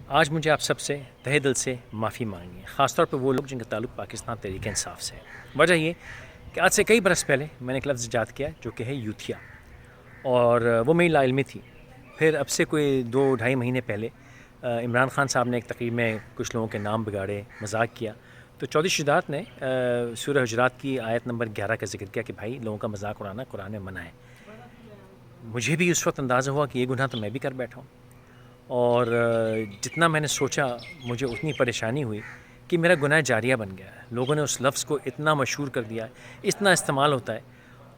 آج مجھے آپ سب سے تہہ دل سے معافی مانگنی ہے، خاص طور پہ وہ لوگ جن کا تعلق پاکستان تحریک انصاف سے ہے۔ وجہ یہ کہ آج سے کئی برس پہلے میں نے ایک لفظ ایجاد کیا جو کہ ہے یوتھیا، اور وہ میری لا علمی تھی۔ پھر اب سے کوئی 2-2.5 مہینے پہلے عمران خان صاحب نے ایک تقریب میں کچھ لوگوں کے نام بگاڑے، مذاق کیا، تو چودھری شجاعت نے سورہ حجرات کی آیت نمبر 11 کا ذکر کیا کہ بھائی لوگوں کا مذاق اڑانا قرآن میں منع ہے۔ مجھے بھی اس وقت اندازہ ہوا کہ یہ گناہ تو میں بھی کر بیٹھا ہوں، اور جتنا میں نے سوچا مجھے اتنی پریشانی ہوئی کہ میرا گناہ جاریہ بن گیا ہے۔ لوگوں نے اس لفظ کو اتنا مشہور کر دیا ہے، اتنا استعمال ہوتا ہے،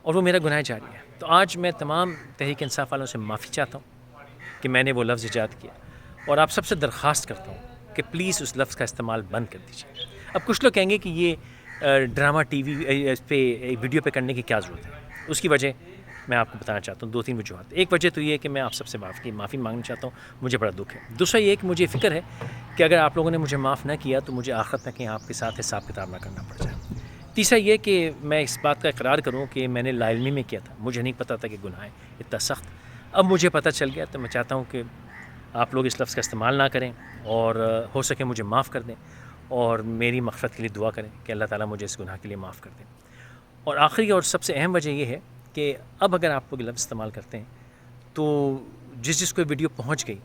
اور وہ میرا گناہ جاریہ ہے۔ تو آج میں تمام تحریک انصاف والوں سے معافی چاہتا ہوں کہ میں نے وہ لفظ ایجاد کیا، اور آپ سب سے درخواست کرتا ہوں کہ پلیز اس لفظ کا استعمال بند کر دیجیے۔ اب کچھ لوگ کہیں گے کہ یہ ڈرامہ ٹی وی اس پہ ویڈیو پہ کرنے کی کیا ضرورت ہے؟ اس کی وجہ میں آپ کو بتانا چاہتا ہوں 2-3 وجوہات۔ ایک وجہ تو یہ ہے کہ میں آپ سب سے معافی مانگنا چاہتا ہوں، مجھے بڑا دکھ ہے۔ دوسرا یہ ہے کہ مجھے فکر ہے کہ اگر آپ لوگوں نے مجھے معاف نہ کیا تو مجھے آخرت میں کہیں آپ کے ساتھ حساب کتاب نہ کرنا پڑ جائے۔ تیسرا یہ کہ میں اس بات کا اقرار کروں کہ میں نے لا علمی میں کیا تھا، مجھے نہیں پتہ تھا کہ گناہ ہے اتنا سخت۔ اب مجھے پتہ چل گیا تو میں چاہتا ہوں کہ آپ لوگ اس لفظ کا استعمال نہ کریں، اور ہو سکے مجھے معاف کر دیں، اور میری مغفرت کے لیے دعا کریں کہ اللہ تعالیٰ مجھے اس گناہ کے لیے معاف کر دیں۔ اور آخری اور سب سے اہم وجہ یہ ہے کہ اب اگر آپ لوگ لفظ استعمال کرتے ہیں تو جس کو ویڈیو پہنچ گئی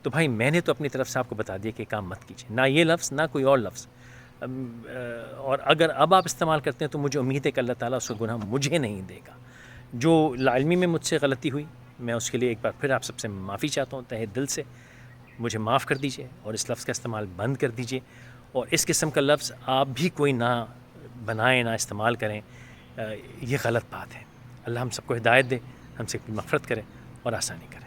تو بھائی میں نے تو اپنی طرف سے آپ کو بتا دیا کہ کام مت کیجیے، نہ یہ لفظ نہ کوئی اور لفظ۔ اور اگر اب آپ استعمال کرتے ہیں تو مجھے امید ہے کہ اللہ تعالیٰ اس کو گناہ مجھے نہیں دے گا۔ جو لا علمی میں مجھ سے غلطی ہوئی میں اس کے لیے ایک بار پھر آپ سب سے معافی چاہتا ہوں تہہ دل سے، مجھے معاف کر دیجیے اور اس لفظ کا استعمال بند کر دیجیے، اور اس قسم کا لفظ آپ بھی کوئی نہ بنائیں، نہ استعمال کریں، یہ غلط بات ہے۔ اللہ ہم سب کو ہدایت دے، ہم سے مغفرت کرے اور آسانی کرے۔